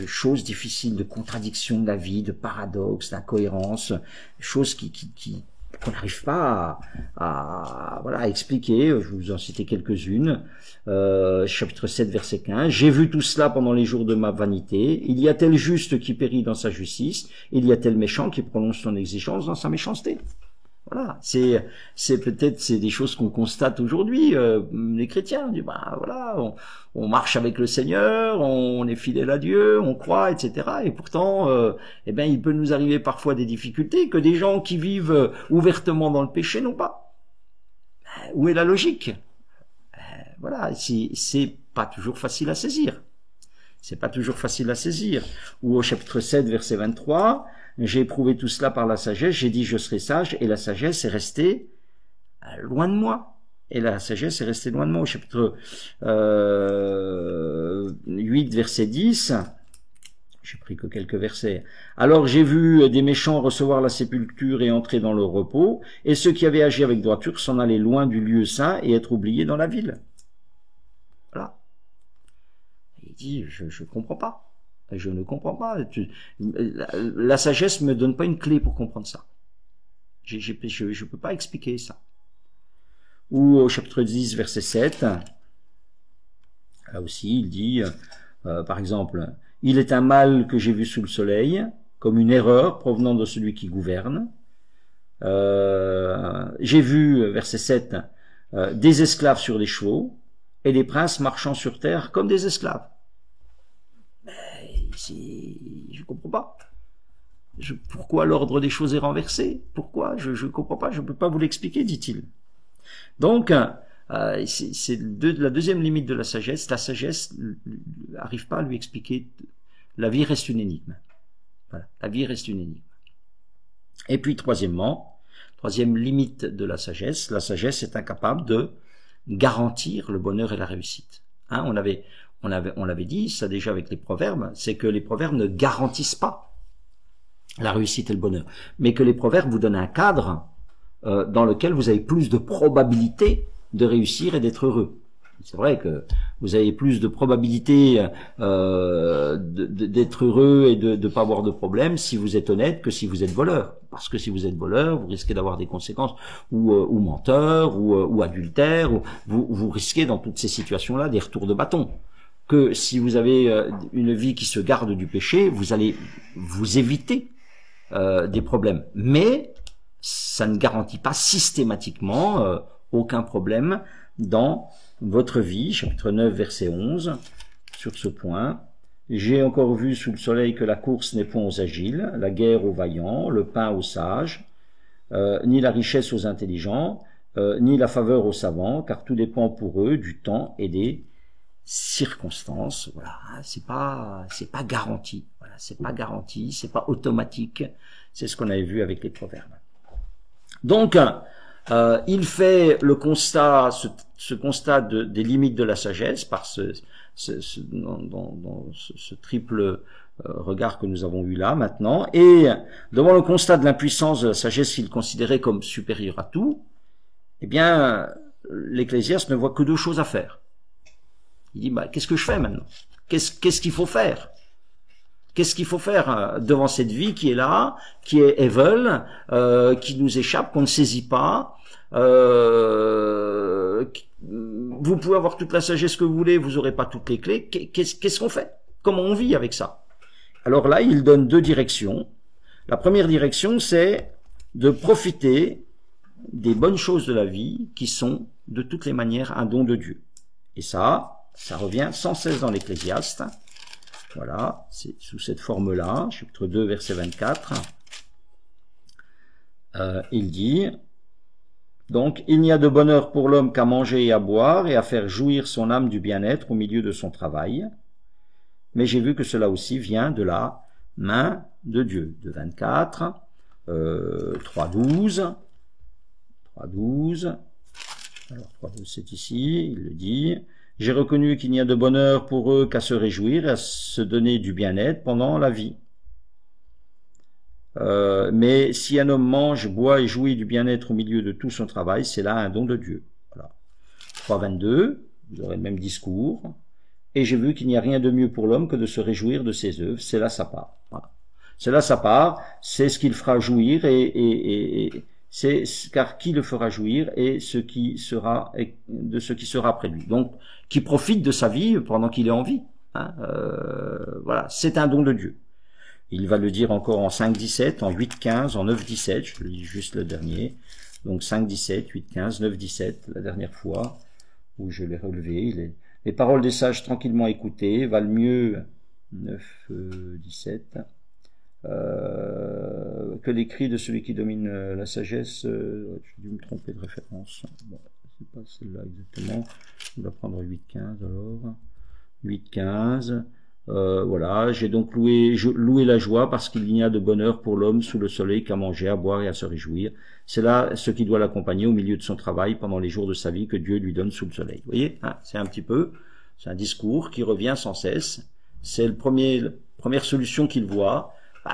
choses difficiles, de contradictions de la vie, de paradoxes, d'incohérences, choses qu'on n'arrive pas à expliquer. Je vous en citer quelques-unes. Chapitre 7, verset 15. J'ai vu tout cela pendant les jours de ma vanité. Il y a tel juste qui périt dans sa justice. Il y a tel méchant qui prolonge son exigence dans sa méchanceté. Voilà, c'est des choses qu'on constate aujourd'hui. Les chrétiens, on dit voilà, on marche avec le Seigneur, on est fidèle à Dieu, on croit, etc. Et pourtant, il peut nous arriver parfois des difficultés que des gens qui vivent ouvertement dans le péché n'ont pas. Où est la logique? Voilà, c'est pas toujours facile à saisir. C'est pas toujours facile à saisir. Ou au chapitre 7, verset 23. J'ai éprouvé tout cela par la sagesse, j'ai dit je serai sage, et la sagesse est restée loin de moi. Et la sagesse est restée loin de moi. Au chapitre 8, verset 10, j'ai pris que quelques versets. Alors j'ai vu des méchants recevoir la sépulture et entrer dans le repos, et ceux qui avaient agi avec droiture s'en aller loin du lieu saint et être oubliés dans la ville. Voilà. Il dit, je comprends pas. Je ne comprends pas. La sagesse me donne pas une clé pour comprendre ça. Je peux pas expliquer ça. Ou au chapitre 10, verset 7, là aussi, il dit, par exemple, « Il est un mal que j'ai vu sous le soleil, comme une erreur provenant de celui qui gouverne. » J'ai vu, verset 7, des esclaves sur des chevaux, et des princes marchant sur terre comme des esclaves. Je comprends pas. Pourquoi l'ordre des choses est renversé? Pourquoi? Je comprends pas, je peux pas vous l'expliquer, dit-il. Donc, c'est la deuxième limite de la sagesse n'arrive pas à lui expliquer. La vie reste une énigme. Voilà, la vie reste une énigme. Et puis, troisième limite de la sagesse est incapable de garantir le bonheur et la réussite. Hein, on l'avait dit, ça déjà avec les proverbes, c'est que les proverbes ne garantissent pas la réussite et le bonheur, mais que les proverbes vous donnent un cadre dans lequel vous avez plus de probabilité de réussir et d'être heureux. C'est vrai que vous avez plus de probabilité d'être heureux et de ne pas avoir de problème si vous êtes honnête que si vous êtes voleur. Parce que si vous êtes voleur, vous risquez d'avoir des conséquences, ou menteur, ou adultère, ou vous risquez dans toutes ces situations-là des retours de bâton. Que si vous avez une vie qui se garde du péché, vous allez vous éviter des problèmes. Mais ça ne garantit pas systématiquement aucun problème dans votre vie, chapitre 9, verset 11, sur ce point. J'ai encore vu sous le soleil que la course n'est point aux agiles, la guerre aux vaillants, le pain aux sages, ni la richesse aux intelligents, ni la faveur aux savants, car tout dépend pour eux du temps et des circonstances. Voilà, c'est pas garanti. Voilà, c'est pas garanti, c'est pas automatique. C'est ce qu'on avait vu avec les proverbes. Donc, il fait le constat, ce constat des limites de la sagesse par dans ce triple regard que nous avons eu là maintenant, et devant le constat de l'impuissance de la sagesse qu'il considérait comme supérieure à tout, eh bien, l'Ecclésiaste ne voit que deux choses à faire. Il dit, qu'est-ce que je fais maintenant? Qu'est-ce qu'il faut faire? Qu'est-ce qu'il faut faire devant cette vie qui est là, qui est evil, qui nous échappe, qu'on ne saisit pas? Vous pouvez avoir toute la sagesse que vous voulez, vous n'aurez pas toutes les clés. Qu'est-ce qu'on fait? Comment on vit avec ça? Alors là, il donne deux directions. La première direction, c'est de profiter des bonnes choses de la vie qui sont de toutes les manières un don de Dieu. Et ça revient sans cesse dans l'Ecclésiaste. Voilà, c'est sous cette forme-là, chapitre 2, verset 24. Il dit, donc, il n'y a de bonheur pour l'homme qu'à manger et à boire et à faire jouir son âme du bien-être au milieu de son travail. Mais j'ai vu que cela aussi vient de la main de Dieu. De 24, 3.12, alors 3.12 c'est ici, il le dit. J'ai reconnu qu'il n'y a de bonheur pour eux qu'à se réjouir et à se donner du bien-être pendant la vie. Mais si un homme mange, boit et jouit du bien-être au milieu de tout son travail, c'est là un don de Dieu. Voilà. 3.22, vous aurez le même discours. Et j'ai vu qu'il n'y a rien de mieux pour l'homme que de se réjouir de ses œuvres. C'est là sa part. Voilà. C'est là sa part. C'est ce qu'il fera jouir c'est car qui le fera jouir et de ce qui sera après lui. Donc, qui profite de sa vie pendant qu'il est en vie. Hein, voilà, c'est un don de Dieu. Il va le dire encore en 5.17, en 8.15, en 9.17, je lis juste le dernier. Donc 5.17, 8.15, 9.17, la dernière fois où je l'ai relevé. Les paroles des sages tranquillement écoutées valent mieux 9.17 que les cris de celui qui domine la sagesse. J'ai dû me tromper de référence. Bon, c'est pas celle-là exactement. On va prendre 8.15 alors. 8.15. Voilà, j'ai donc loué la joie parce qu'il n'y a de bonheur pour l'homme sous le soleil qu'à manger, à boire et à se réjouir. C'est là ce qui doit l'accompagner au milieu de son travail pendant les jours de sa vie que Dieu lui donne sous le soleil. Vous voyez, hein, c'est un discours qui revient sans cesse. C'est la première solution qu'il voit.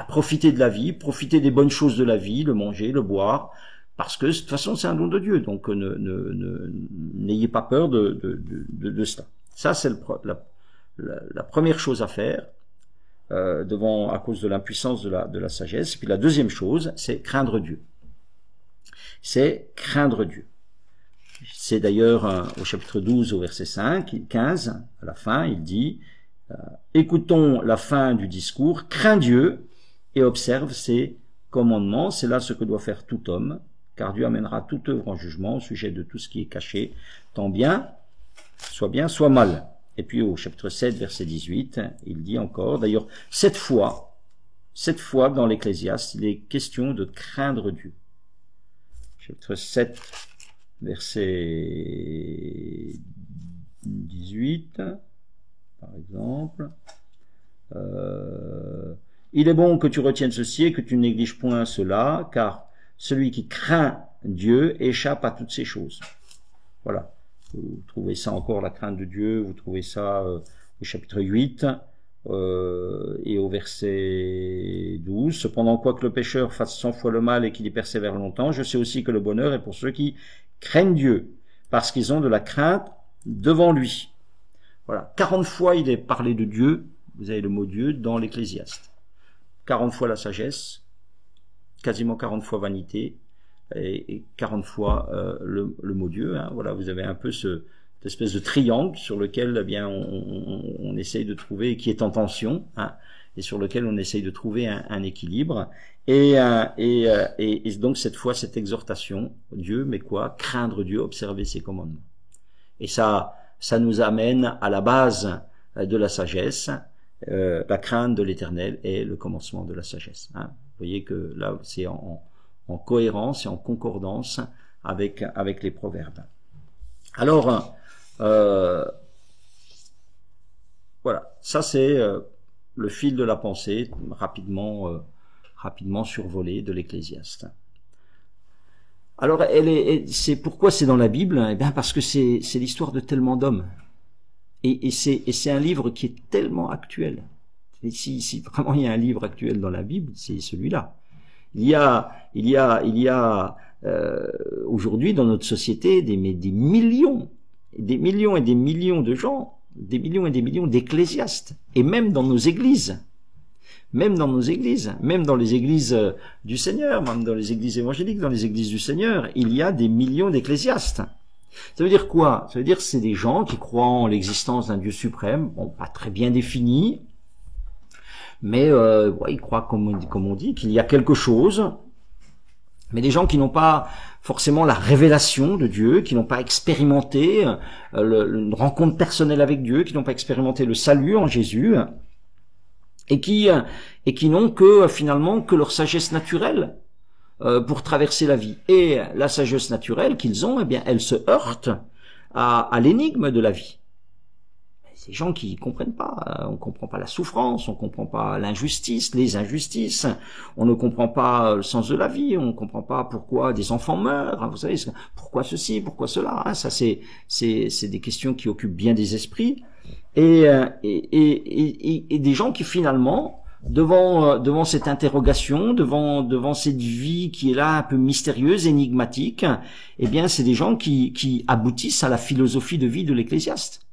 Profiter de la vie, profiter des bonnes choses de la vie, le manger, le boire, parce que de toute façon c'est un don de Dieu. Donc n'ayez pas peur de cela. Ça c'est la première chose à faire à cause de l'impuissance de la sagesse. Puis la deuxième chose, c'est craindre Dieu. C'est craindre Dieu. C'est d'ailleurs au chapitre 12 au verset 15, à la fin, il dit écoutons la fin du discours, crains Dieu et observe ses commandements. C'est là ce que doit faire tout homme, car Dieu amènera toute œuvre en jugement au sujet de tout ce qui est caché, tant bien, soit mal. Et puis au chapitre 7, verset 18, il dit encore, d'ailleurs, cette fois dans l'Ecclésiaste, il est question de craindre Dieu. Chapitre 7, verset 18, par exemple. Il est bon que tu retiennes ceci et que tu ne négliges point cela, car celui qui craint Dieu échappe à toutes ces choses. Voilà. Vous trouvez ça encore, la crainte de Dieu, vous trouvez ça au chapitre 8 et au verset 12. Cependant, quoique le pécheur fasse 100 fois le mal et qu'il y persévère longtemps, je sais aussi que le bonheur est pour ceux qui craignent Dieu, parce qu'ils ont de la crainte devant lui. Voilà. 40 fois il est parlé de Dieu, vous avez le mot Dieu dans l'Ecclésiaste. 40 fois la sagesse, quasiment 40 fois vanité, et 40 fois le mot Dieu. Hein. Voilà, vous avez un peu cette espèce de triangle sur lequel eh bien on essaye de trouver, qui est en tension, hein, et sur lequel on essaye de trouver un équilibre. Et donc cette fois, cette exhortation, Dieu, mais quoi? Craindre Dieu, observer ses commandements. Et ça nous amène à la base de la sagesse. La crainte de l'Éternel est le commencement de la sagesse. Hein. Vous voyez que là, c'est en cohérence et en concordance avec les proverbes. Alors, voilà, ça c'est le fil de la pensée rapidement survolé de l'Ecclésiaste. Alors, c'est pourquoi c'est dans la Bible? Eh bien, parce que c'est l'histoire de tellement d'hommes. Et c'est un livre qui est tellement actuel. Et si vraiment il y a un livre actuel dans la Bible, c'est celui-là. Il y a aujourd'hui dans notre société des millions et des millions de gens, des millions et des millions d'ecclésiastes, et même dans nos églises. Même dans les églises du Seigneur, même dans les églises évangéliques, dans les églises du Seigneur, il y a des millions d'ecclésiastes. Ça veut dire quoi? Ça veut dire que c'est des gens qui croient en l'existence d'un Dieu suprême, bon, pas très bien défini, mais ils croient, comme on dit, qu'il y a quelque chose, mais des gens qui n'ont pas forcément la révélation de Dieu, qui n'ont pas expérimenté une rencontre personnelle avec Dieu, qui n'ont pas expérimenté le salut en Jésus, et qui n'ont que finalement que leur sagesse naturelle pour traverser la vie. Et la sagesse naturelle qu'ils ont, eh bien, elle se heurte à l'énigme de la vie. Ces gens qui comprennent pas, on comprend pas la souffrance, on comprend pas l'injustice, les injustices, on ne comprend pas le sens de la vie, on ne comprend pas pourquoi des enfants meurent, hein, vous savez, pourquoi ceci, pourquoi cela, hein, ça c'est des questions qui occupent bien des esprits, et des gens qui finalement, devant cette interrogation, devant cette vie qui est là un peu mystérieuse, énigmatique, eh bien c'est des gens qui aboutissent à la philosophie de vie de l'Ecclésiaste.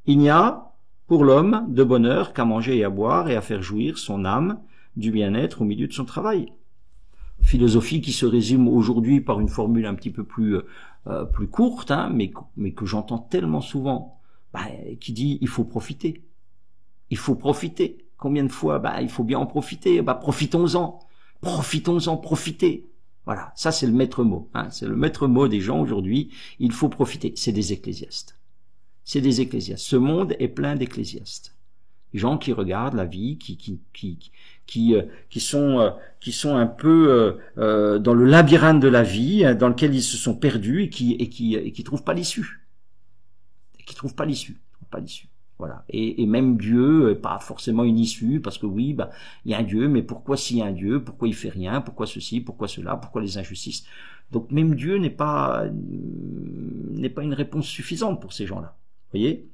Il n'y a pour l'homme de bonheur qu'à manger et à boire et à faire jouir son âme du bien-être au milieu de son travail. Philosophie qui se résume aujourd'hui par une formule un petit peu plus courte, hein, mais que j'entends tellement souvent, qui dit il faut profiter. Il faut profiter. Combien de fois? Il faut bien en profiter. Profitons-en. Profitons-en, profitez. Voilà, ça c'est le maître mot. Hein, c'est le maître mot des gens aujourd'hui. Il faut profiter. C'est des ecclésiastes. C'est des ecclésiastes. Ce monde est plein d'ecclésiastes. Des gens qui regardent la vie, qui sont un peu dans le labyrinthe de la vie, dans lequel ils se sont perdus et qui trouvent pas l'issue. Voilà. Et même Dieu, pas forcément une issue, parce que oui, il y a un Dieu, mais pourquoi s'il y a un Dieu, pourquoi il fait rien, pourquoi ceci, pourquoi cela, pourquoi les injustices? Donc même Dieu n'est pas une réponse suffisante pour ces gens-là. Vous voyez?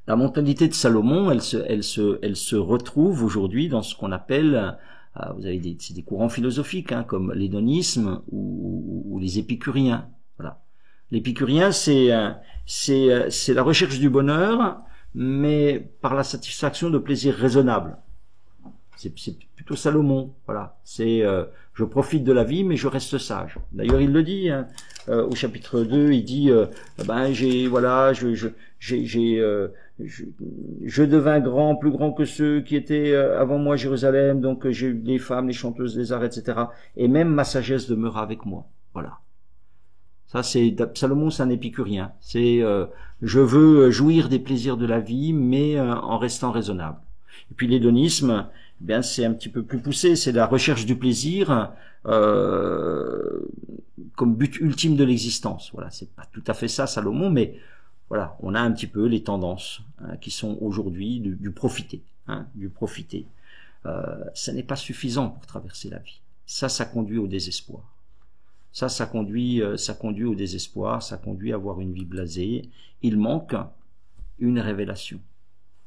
La mentalité de Salomon, elle se retrouve aujourd'hui dans ce qu'on appelle, vous avez c'est des courants philosophiques, hein, comme l'hédonisme ou les épicuriens. Voilà. L'épicurien, c'est la recherche du bonheur, mais par la satisfaction de plaisirs raisonnables. C'est plutôt Salomon. Voilà. C'est je profite de la vie, mais je reste sage. D'ailleurs, il le dit hein, au chapitre 2, il dit je devins grand, plus grand que ceux qui étaient avant moi à Jérusalem, donc j'ai eu les femmes, les chanteuses, les arts, etc. Et même ma sagesse demeura avec moi. Voilà. Ça, Salomon, c'est un épicurien. C'est je veux jouir des plaisirs de la vie, mais en restant raisonnable. Et puis l'hédonisme, eh bien c'est un petit peu plus poussé. C'est la recherche du plaisir comme but ultime de l'existence. Voilà, c'est pas tout à fait ça, Salomon, mais voilà, on a un petit peu les tendances qui sont aujourd'hui du profiter, du profiter. Ça n'est pas suffisant pour traverser la vie. Ça conduit au désespoir. Ça conduit au désespoir, ça conduit à avoir une vie blasée. Il manque une révélation.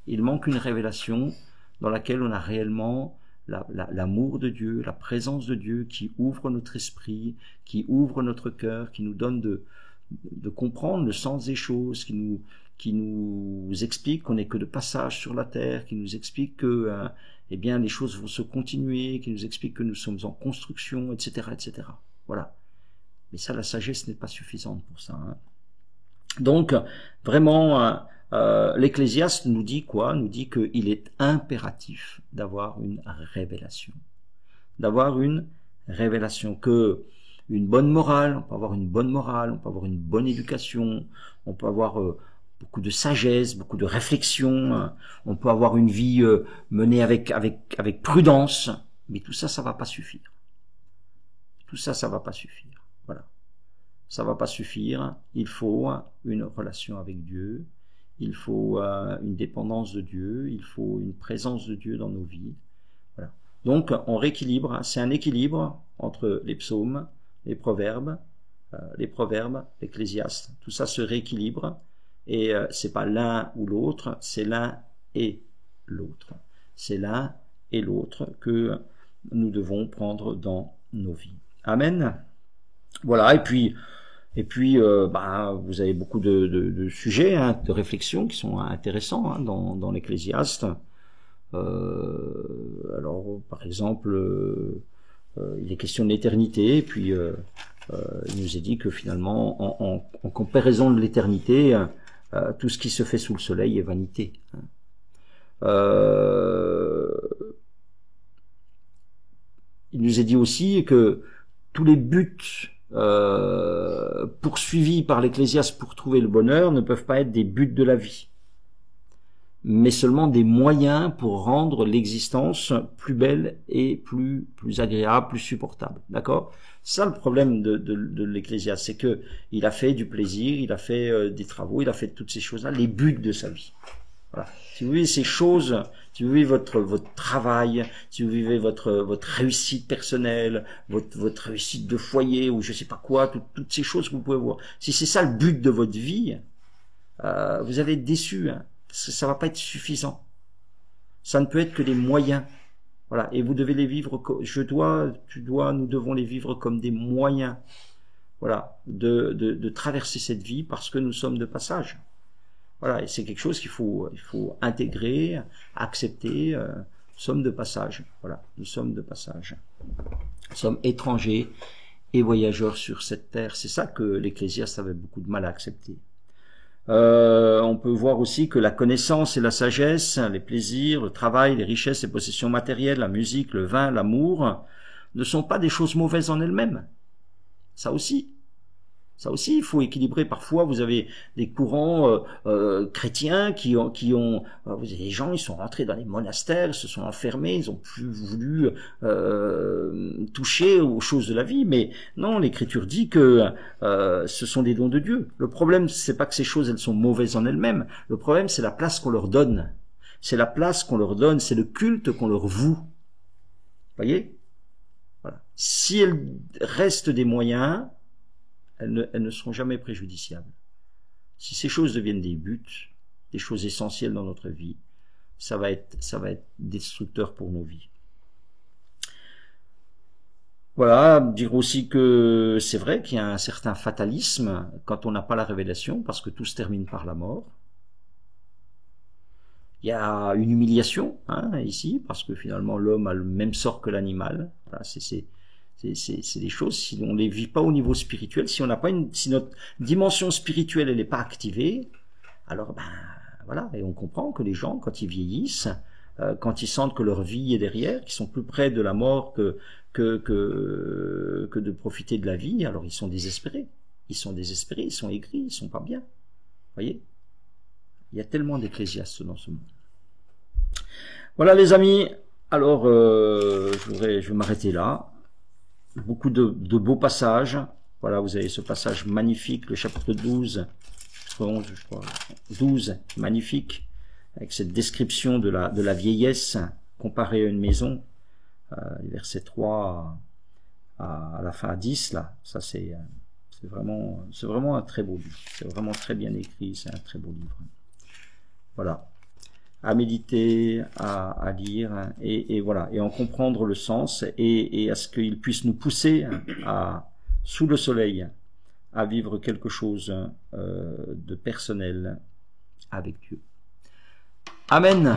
Il manque une révélation dans laquelle on a réellement l'amour de Dieu, la présence de Dieu qui ouvre notre esprit, qui ouvre notre cœur, qui nous donne de comprendre le sens des choses, qui nous explique qu'on n'est que de passage sur la terre, qui nous explique que eh bien les choses vont se continuer, qui nous explique que nous sommes en construction, etc., etc. Voilà. Mais ça, la sagesse n'est pas suffisante pour ça. Hein. Donc, vraiment, l'Ecclésiaste nous dit quoi? Nous dit qu'il est impératif d'avoir une révélation. D'avoir une révélation, que une bonne morale, on peut avoir une bonne morale, on peut avoir une bonne éducation, on peut avoir beaucoup de sagesse, beaucoup de réflexion, on peut avoir une vie menée avec prudence, mais tout ça, ça va pas suffire. Tout ça, ça va pas suffire. Voilà. Ça va pas suffire. Il faut une relation avec Dieu. Il faut une dépendance de Dieu. Il faut une présence de Dieu dans nos vies. Voilà. Donc, on rééquilibre. C'est un équilibre entre les psaumes, les proverbes, l'Ecclésiaste. Tout ça se rééquilibre. Et c'est pas l'un ou l'autre, c'est l'un et l'autre. C'est l'un et l'autre que nous devons prendre dans nos vies. Amen. Voilà. Et puis, vous avez beaucoup de sujets, hein, de réflexions qui sont intéressants hein, dans l'Ecclésiaste. Alors, par exemple, il est question de l'éternité, et puis il nous est dit que finalement, en comparaison de l'éternité, tout ce qui se fait sous le soleil est vanité. Il nous est dit aussi que tous les buts poursuivis par l'Ecclésiaste pour trouver le bonheur ne peuvent pas être des buts de la vie, mais seulement des moyens pour rendre l'existence plus belle et plus agréable, plus supportable. D'accord? Ça, le problème de l'Ecclésiaste, c'est que il a fait du plaisir, il a fait des travaux, il a fait toutes ces choses-là, les buts de sa vie. Voilà. Si vous vivez ces choses, si vous vivez votre travail, si vous vivez votre réussite personnelle, votre réussite de foyer ou je sais pas quoi, toutes ces choses que vous pouvez voir. Si c'est ça le but de votre vie, vous allez être déçu, hein, parce que ça va pas être suffisant. Ça ne peut être que des moyens. Voilà. Et vous devez les vivre, nous devons les vivre comme des moyens. Voilà. De traverser cette vie parce que nous sommes de passage. Voilà, et c'est quelque chose qu'il faut intégrer, accepter. Nous sommes de passage. Voilà, nous sommes de passage. Nous sommes étrangers et voyageurs sur cette terre. C'est ça que l'Ecclésiaste avait beaucoup de mal à accepter. On peut voir aussi que la connaissance et la sagesse, les plaisirs, le travail, les richesses et possessions matérielles, la musique, le vin, l'amour, ne sont pas des choses mauvaises en elles-mêmes. Ça aussi, il faut équilibrer. Parfois, vous avez des courants chrétiens qui ont vous avez des gens, ils sont rentrés dans les monastères, ils se sont enfermés, ils ont plus voulu toucher aux choses de la vie. Mais non, l'Écriture dit que ce sont des dons de Dieu. Le problème, c'est pas que ces choses, elles sont mauvaises en elles-mêmes. Le problème, c'est la place qu'on leur donne. C'est la place qu'on leur donne, c'est le culte qu'on leur voue. Voyez? Voilà. Si elles restent des moyens, elles ne seront jamais préjudiciables. Si ces choses deviennent des buts, des choses essentielles dans notre vie, ça va être destructeur pour nos vies. Voilà, dire aussi que c'est vrai qu'il y a un certain fatalisme quand on n'a pas la révélation, parce que tout se termine par la mort. Il y a une humiliation ici, parce que finalement l'homme a le même sort que l'animal. Voilà, c'est des choses, si on les vit pas au niveau spirituel, si notre dimension spirituelle elle n'est pas activée, alors voilà, et on comprend que les gens quand ils vieillissent, quand ils sentent que leur vie est derrière, qu'ils sont plus près de la mort que de profiter de la vie, alors ils sont désespérés, ils sont aigris, ils sont pas bien. Voyez, il y a tellement d'ecclésiastes dans ce monde. Voilà les amis, alors je vais m'arrêter là. Beaucoup de beaux passages. Voilà, vous avez ce passage magnifique, le chapitre 12, 11, je crois, 12, magnifique, avec cette description de la vieillesse comparée à une maison, verset 3 à la fin 10, là, ça c'est vraiment un très beau livre. C'est vraiment très bien écrit, c'est un très beau livre. Voilà. À méditer, à lire, et voilà, et en comprendre le sens, et à ce qu'il puisse nous pousser sous le soleil, à vivre quelque chose de personnel avec Dieu. Amen.